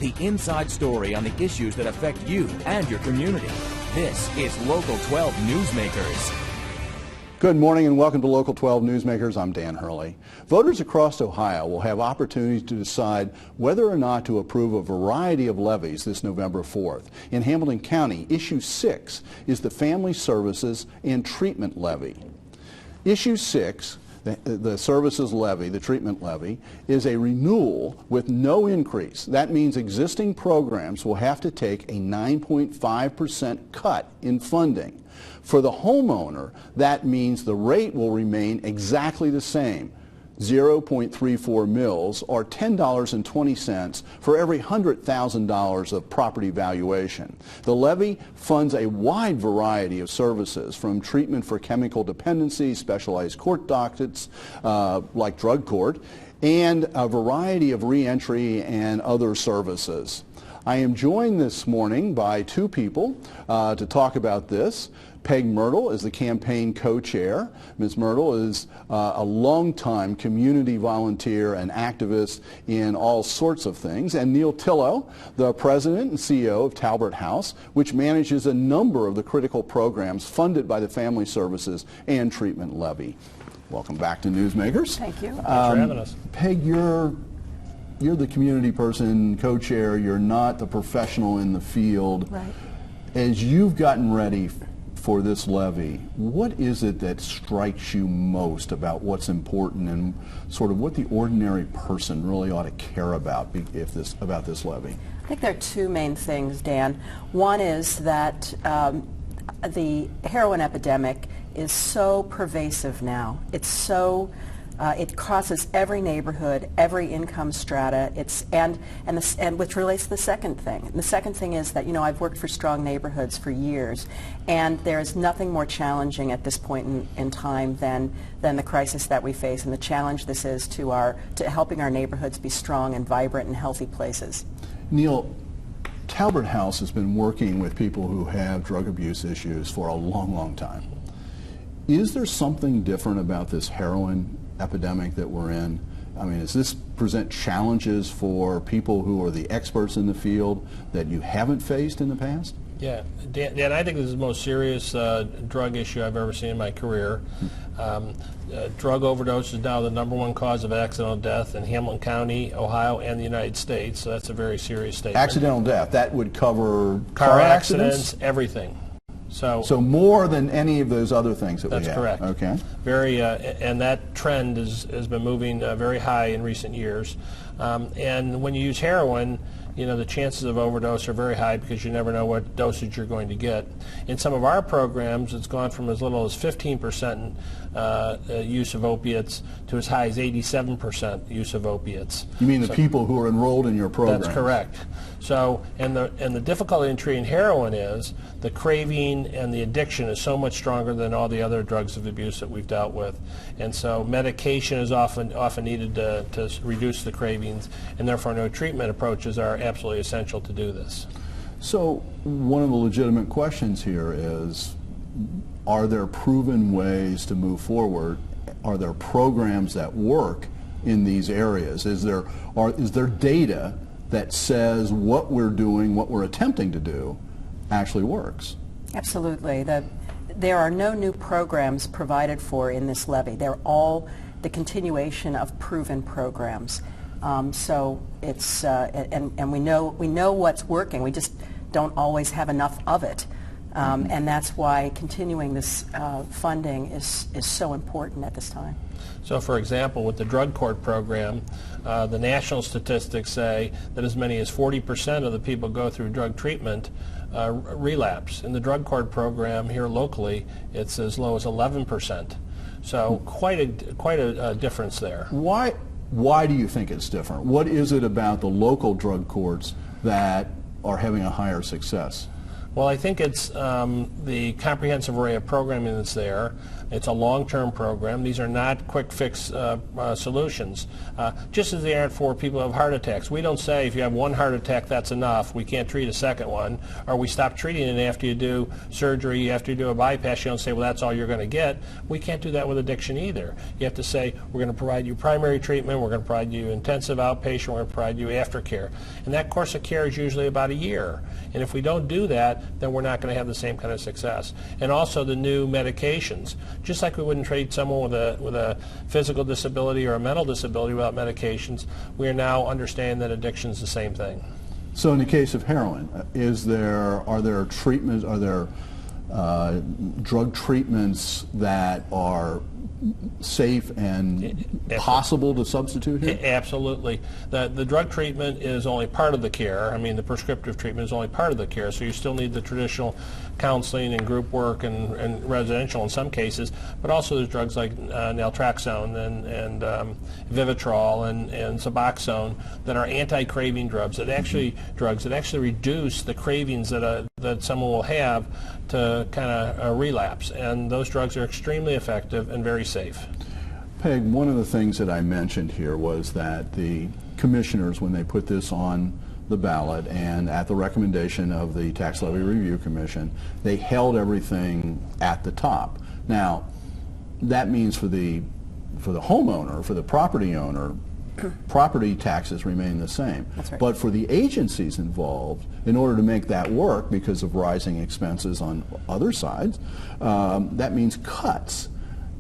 the inside story on the issues that affect you and your community. This is Local 12 Newsmakers. Good morning and welcome to Local 12 Newsmakers. I'm Dan Hurley. Voters across Ohio will have opportunities to decide whether or not to approve a variety of levies this November 4th. In Hamilton County, Issue 6 is the Family Services and Treatment Levy. Issue 6, the services levy, the treatment levy, is a renewal with no increase. That means existing programs will have to take a 9.5% cut in funding. For the homeowner, that means the rate will remain exactly the same, 0.34 mils or $10.20 for every $100,000 of property valuation. The levy funds a wide variety of services, from treatment for chemical dependency, specialized court dockets like drug court, and a variety of reentry and other services. I am joined this morning by two people to talk about this. Peg Moertl is the campaign co-chair. Ms. Moertl is a longtime community volunteer and activist in all sorts of things. And Neil Tillow, the president and CEO of Talbert House, which manages a number of the critical programs funded by the Family Services and Treatment Levy. Welcome back to Newsmakers. Thank you. Thanks for having us. Peg, you're the community person, co-chair. You're not the professional in the field. Right. As you've gotten ready for this levy, what is it that strikes you most about what's important and sort of what the ordinary person really ought to care about about this levy? I think there are two main things, Dan. One is that the heroin epidemic is so pervasive now. It's so it crosses every neighborhood, every income strata. And which relates to the second thing. And the second thing is that, I've worked for strong neighborhoods for years, and there is nothing more challenging at this point in time than the crisis that we face, and the challenge this is to helping our neighborhoods be strong and vibrant and healthy places. Neil, Talbert House has been working with people who have drug abuse issues for a long, long time. Is there something different about this heroin epidemic that we're in? I mean, does this present challenges for people who are the experts in the field that you haven't faced in the past? Yeah, Dan, I think this is the most serious drug issue I've ever seen in my career. Drug overdose is now the #1 cause of accidental death in Hamilton County, Ohio, and the United States, so that's a very serious statement. Accidental death, that would cover car accidents, everything. So more than any of those other things that we have. That's correct. Okay. Very, and that trend has been moving very high in recent years. And when you use heroin, the chances of overdose are very high because you never know what dosage you're going to get. In some of our programs, it's gone from as little as 15% use of opiates to as high as 87% use of opiates. You mean the people who are enrolled in your program? That's correct. So, and the difficulty in treating heroin is the craving and the addiction is so much stronger than all the other drugs of abuse that we've dealt with. And so medication is often needed to reduce the cravings, and therefore no treatment approaches are absolutely essential to do this. So one of the legitimate questions here is, are there proven ways to move forward? Are there programs that work in these areas? Is there data that says what we're doing, what we're attempting to do, actually works? Absolutely. There are no new programs provided for in this levy. They're all the continuation of proven programs. So it's and we know what's working. We just don't always have enough of it, and that's why continuing this funding is so important at this time. So, for example, with the drug court program, the national statistics say that as many as 40% of the people go through drug treatment relapse. In the drug court program here locally, it's as low as 11%. So quite a difference there. Why do you think it's different? What is it about the local drug courts that are having a higher success? Well, I think it's the comprehensive array of programming that's there. It's a long-term program. These are not quick fix solutions. Just as they aren't for people who have heart attacks. We don't say if you have one heart attack, that's enough. We can't treat a second one. Or we stop treating it after you do surgery, after you do a bypass. You don't say, well, that's all you're going to get. We can't do that with addiction either. You have to say, we're going to provide you primary treatment, we're going to provide you intensive outpatient, we're going to provide you aftercare. And that course of care is usually about a year. And if we don't do that, then we're not going to have the same kind of success. And also the new medications. Just like we wouldn't treat someone with a physical disability or a mental disability without medications, we are now understanding that addiction is the same thing. So in the case of heroin, are there treatments, are there drug treatments that are safe and possible to substitute here? Absolutely. The drug treatment is only part of the care. I mean, the prescriptive treatment is only part of the care, so you still need the traditional counseling and group work and residential in some cases, but also there's drugs like naltrexone and Vivitrol and Suboxone that are anti-craving drugs that actually reduce the cravings that someone will have to kind of relapse, and those drugs are extremely effective and very safe. Peg, one of the things that I mentioned here was that the commissioners, when they put this on the ballot and at the recommendation of the Tax Levy Review Commission, they held everything at the top. Now, that means for the homeowner, for the property owner, property taxes remain the same. That's right. But for the agencies involved, in order to make that work because of rising expenses on other sides, that means cuts.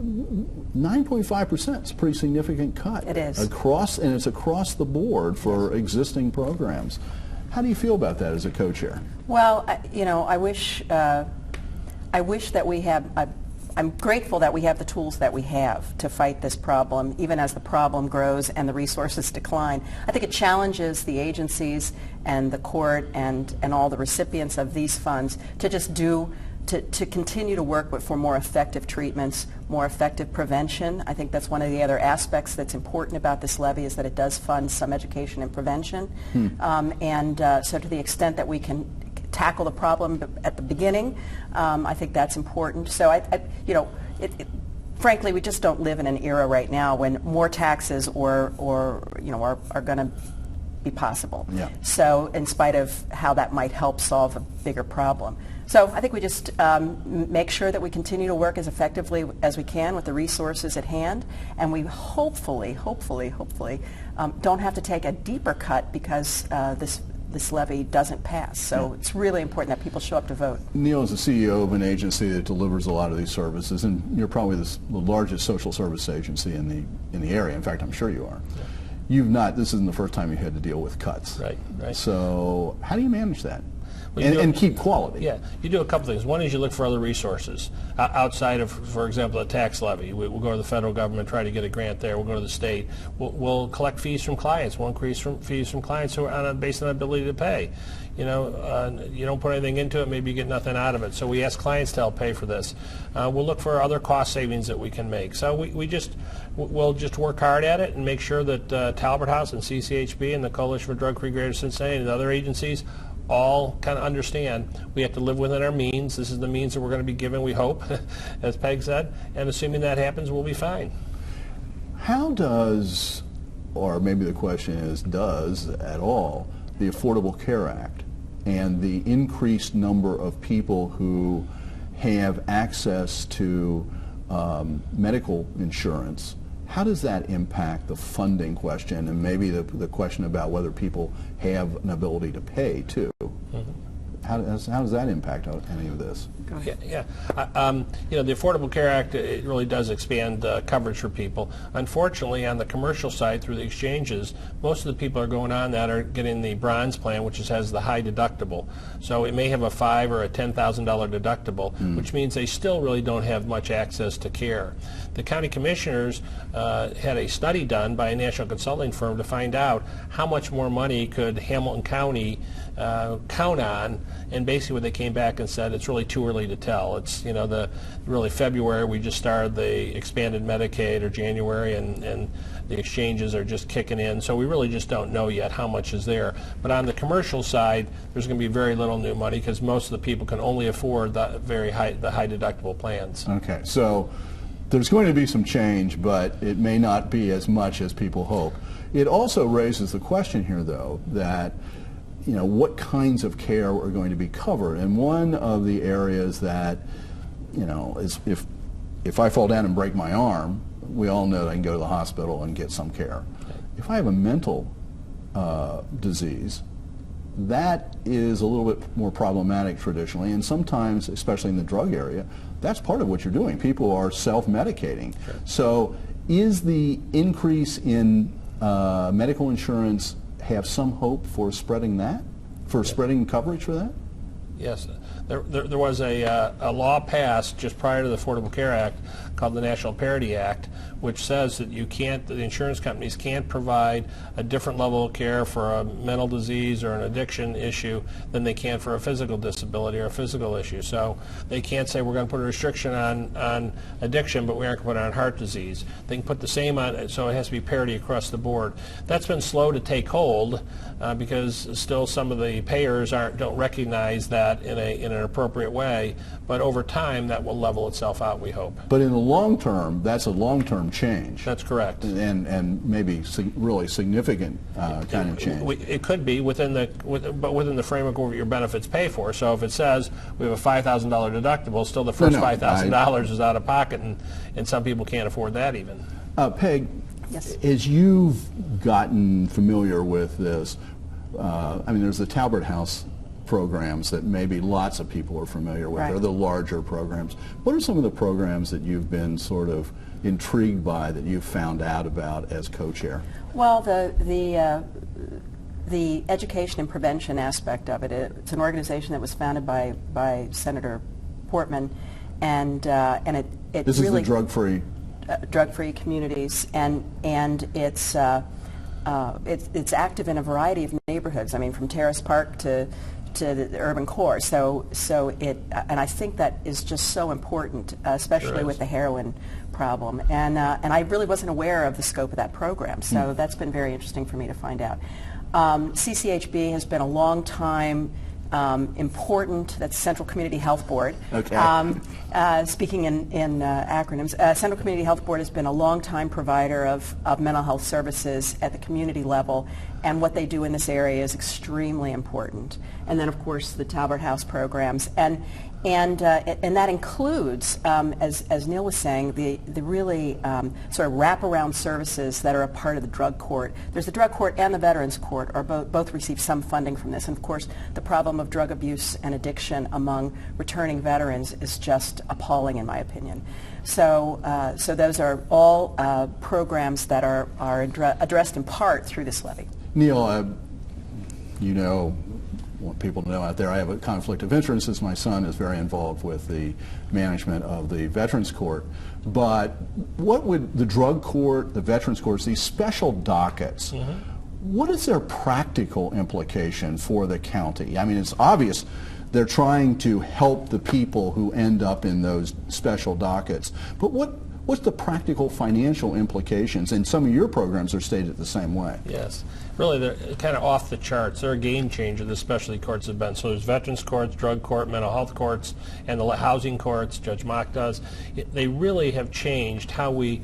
9.5% is a pretty significant cut. It is. And it's across the board for existing programs. How do you feel about that as a co-chair? Well, I wish that we have. I'm grateful that we have the tools that we have to fight this problem, even as the problem grows and the resources decline. I think it challenges the agencies and the court and all the recipients of these funds to just to continue to work for more effective treatments, more effective prevention. I think that's one of the other aspects that's important about this levy is that it does fund some education and prevention. So to the extent that we can tackle the problem at the beginning, I think that's important. So frankly, we just don't live in an era right now when more taxes are going to be possible. Yeah. So in spite of how that might help solve a bigger problem. So I think we just make sure that we continue to work as effectively as we can with the resources at hand, and we hopefully don't have to take a deeper cut because this levy doesn't pass. So it's really important that people show up to vote. Neil is the CEO of an agency that delivers a lot of these services, and you're probably the largest social service agency in the area. In fact, I'm sure you are. Yeah. This isn't the first time you had to deal with cuts. Right. So how do you manage that? Well, and keep quality. Yeah, you do a couple things. One is you look for other resources outside of, for example, a tax levy. We'll go to the federal government, try to get a grant there. We'll go to the state. We'll collect fees from clients. We'll increase fees from clients who are based on ability to pay. You don't put anything into it, maybe you get nothing out of it. So we ask clients to help pay for this. We'll look for other cost savings that we can make. So we'll just work hard at it and make sure that Talbot House and CCHB and the Coalition for Drug-Free Greater Cincinnati and other agencies all kind of understand we have to live within our means. This is the means that we're going to be given, we hope, as Peg said, and assuming that happens, we'll be fine. How does, or maybe the question is, does at all, the Affordable Care Act and the increased number of people who have access to medical insurance, how does that impact the funding question and maybe the question about whether people have an ability to pay too? Mm-hmm. How does that impact any of this? Yeah. The Affordable Care Act, it really does expand coverage for people. Unfortunately, on the commercial side, through the exchanges, most of the people are going on that are getting the bronze plan, which has the high deductible. So it may have a $5,000 or a $10,000 deductible, which means they still really don't have much access to care. The county commissioners had a study done by a national consulting firm to find out how much more money could Hamilton County count on and basically what they came back and said, it's really too early to tell. It's, you know, really February we just started the expanded Medicaid, or January, and the exchanges are just kicking in, so we really just don't know yet how much is there. But on the commercial side, there's going to be very little new money because most of the people can only afford the high deductible plans. Okay, so there's going to be some change, but it may not be as much as people hope. It also raises the question here, though, that, you know, what kinds of care are going to be covered. And one of the areas that, you know, is if I fall down and break my arm, we all know that I can go to the hospital and get some care. If I have a mental disease, that is a little bit more problematic traditionally, and sometimes, especially in the drug area, that's part of what you're doing. People are self-medicating. Sure. So is the increase in medical insurance have some hope for spreading that, for spreading coverage for that? Yes. There was a law passed just prior to the Affordable Care Act called the National Parity Act, which says that the insurance companies can't provide a different level of care for a mental disease or an addiction issue than they can for a physical disability or a physical issue. So they can't say we're going to put a restriction on addiction, but we aren't going to put it on heart disease. They can put the same on it, so it has to be parity across the board. That's been slow to take hold because still some of the payers don't recognize that in an appropriate way, but over time that will level itself out, we hope. But in the long term, that's a long-term change. That's correct. And maybe really significant kind of change. It could be within the framework of what your benefits pay for. So if it says we have a $5,000 deductible, still the first $5,000 is out of pocket, and some people can't afford that even. Peg, Yes. as you've gotten familiar with this, I mean, there's the Talbert House programs that maybe lots of people are familiar with. Right. They're the larger programs. What are some of the programs that you've been sort of intrigued by, that you've found out about as co-chair? Well, the education and prevention aspect of it, it's an organization that was founded by Senator Portman, and it This really is the drug-free communities, and it's active in a variety of neighborhoods. I mean, from Terrace Park to the urban core. So and I think that is just so important, especially with the heroin problem. And I really wasn't aware of the scope of that program. So that's been very interesting for me to find out. CCHB has been a long time important, that's Central Community Health Board. Okay. Speaking in acronyms, Central Community Health Board has been a long-time provider of mental health services at the community level, and what they do in this area is extremely important. And then, of course, the Talbert House programs. And that includes, as Neil was saying, the really sort of wraparound services that are a part of the drug court. There's the drug court and the veterans court are both receive some funding from this. And of course, the problem of drug abuse and addiction among returning veterans is just appalling, in my opinion. So those are all programs that are addressed in part through this levy. Neil, you know, want people to know out there, I have a conflict of interest as my son is very involved with the management of the Veterans Court. But what would the drug court, the Veterans Courts, these special dockets, what is their practical implication for the county? I mean, it's obvious they're trying to help the people who end up in those special dockets. But what's the practical financial implications? And some of your programs are stated the same way. Yes. Really, they're kind of off the charts. They're a game changer, the specialty courts have been. So there's veterans courts, drug court, mental health courts, and the housing courts, Judge Mock does. They really have changed how we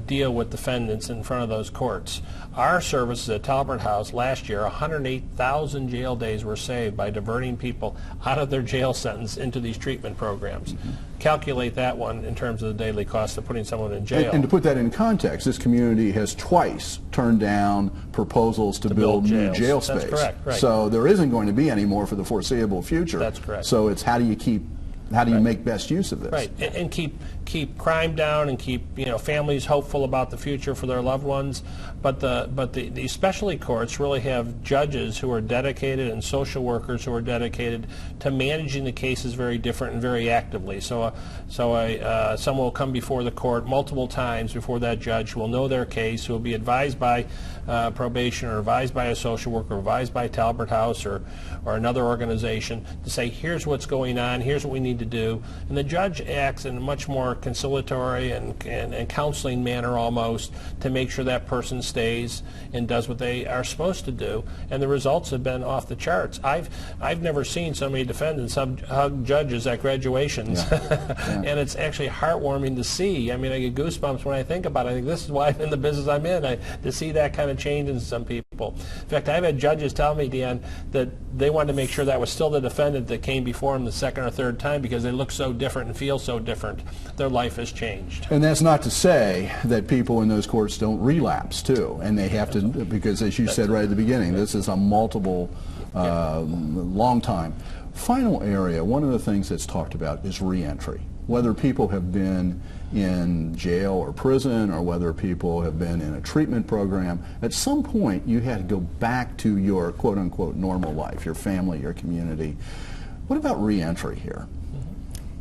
deal with defendants in front of those courts. Our services at Talbert House last year, 108,000 jail days were saved by diverting people out of their jail sentence into these treatment programs. Calculate that one in terms of the daily cost of putting someone in jail. And to put that in context, this community has twice turned down proposals to build new jail space. That's correct, right. So there isn't going to be any more for the foreseeable future. That's correct. So it's how do you keep how do you make best use of this? Right, and keep crime down and keep families hopeful about the future for their loved ones. But the specialty courts really have judges who are dedicated and social workers who are dedicated to managing the cases very different and very actively. So someone will come before the court multiple times before that judge, who will know their case, who will be advised by probation or advised by a social worker, or advised by Talbert House or another organization to say, here's what's going on, here's what we need to do. And the judge acts in a much more conciliatory and counseling manner almost to make sure that person stays and does what they are supposed to do. And the results have been off the charts. I've never seen so many defendants hug judges at graduations. Yeah. And it's actually heartwarming to see. I mean, I get goosebumps when I think about it. I think this is why I'm in the business I'm in, to see that kind of change in some people. In fact, I've had judges tell me, Dan, that they wanted to make sure that was still the defendant that came before him the second or third time because they look so different and feel so different. Their life has changed. And that's not to say that people in those courts don't relapse, too. And they have to, because as you said right at the beginning, this is a multiple, long time. Final area, one of the things that's talked about is reentry. Whether people have been in jail or prison or whether people have been in a treatment program, at some point you had to go back to your quote-unquote normal life, your family, your community. What about reentry here?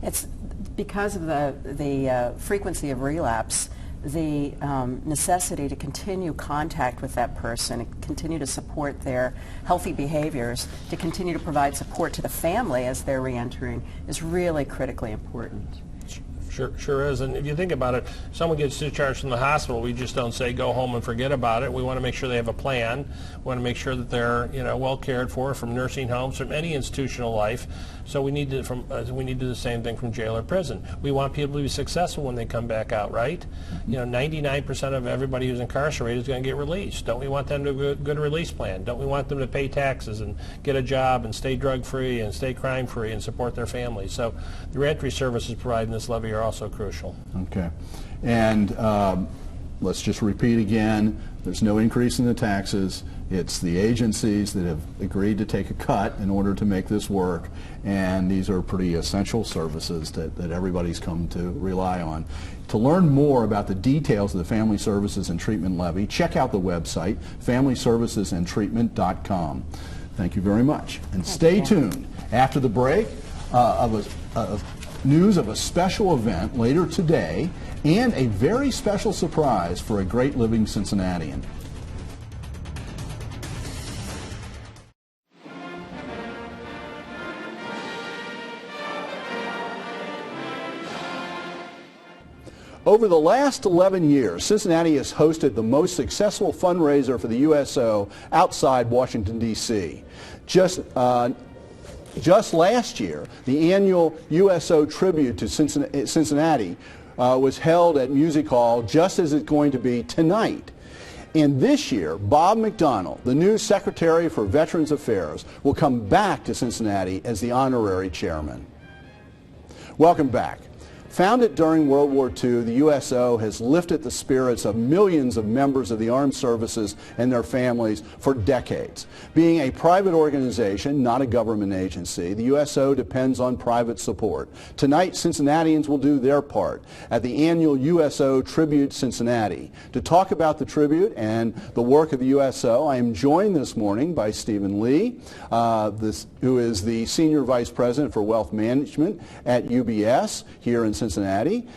It's because of the frequency of relapse, the necessity to continue contact with that person, and continue to support their healthy behaviors, to continue to provide support to the family as they're reentering is really critically important. Sure is. And if you think about it, someone gets discharged from the hospital, we just don't say go home and forget about it. We want to make sure they have a plan. We want to make sure that they're well cared for from nursing homes, from any institutional life. So we need to do the same thing from jail or prison. We want people to be successful when they come back out, right? 99% of everybody who's incarcerated is going to get released. Don't we want them to have a good release plan? Don't we want them to pay taxes and get a job and stay drug-free and stay crime-free and support their families? So the reentry services provided in this levy are also crucial. Okay. And let's just repeat again, there's no increase in the taxes. It's the agencies that have agreed to take a cut in order to make this work, and these are pretty essential services that everybody's come to rely on. To learn more about the details of the Family Services and Treatment Levy, check out the website, FamilyServicesAndTreatment.com. Thank you very much. And stay tuned. After the break, news of a special event later today and a very special surprise for a great living Cincinnatian. Over the last 11 years, Cincinnati has hosted the most successful fundraiser for the USO outside Washington, D.C. Just last year, the annual USO tribute to Cincinnati was held at Music Hall, just as it's going to be tonight. And this year, Bob McDonnell, the new Secretary for Veterans Affairs, will come back to Cincinnati as the honorary chairman. Welcome back. Founded during World War II, the USO has lifted the spirits of millions of members of the armed services and their families for decades. Being a private organization, not a government agency, the USO depends on private support. Tonight, Cincinnatians will do their part at the annual USO Tribute Cincinnati. To talk about the tribute and the work of the USO, I am joined this morning by Stephen Lee, who is the Senior Vice President for Wealth Management at UBS here in Cincinnati.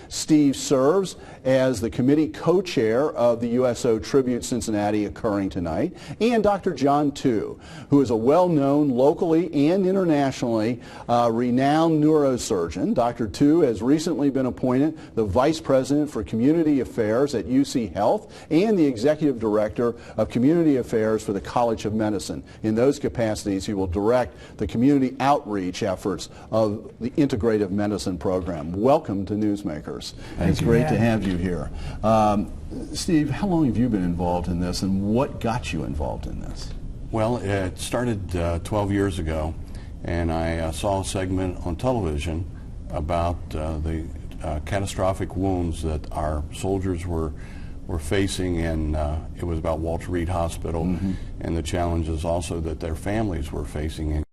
Steve serves as the committee co-chair of the USO Tribute Cincinnati occurring tonight, and Dr. John Tu, who is a well-known locally and internationally renowned neurosurgeon. Dr. Tu has recently been appointed the Vice President for Community Affairs at UC Health and the Executive Director of Community Affairs for the College of Medicine. In those capacities, he will direct the community outreach efforts of the Integrative Medicine Program. Welcome to Newsmakers. It's great to have you here. Steve, how long have you been involved in this, and what got you involved in this? Well, it started 12 years ago, and I saw a segment on television about the catastrophic wounds that our soldiers were facing, and it was about Walter Reed Hospital and the challenges also that their families were facing.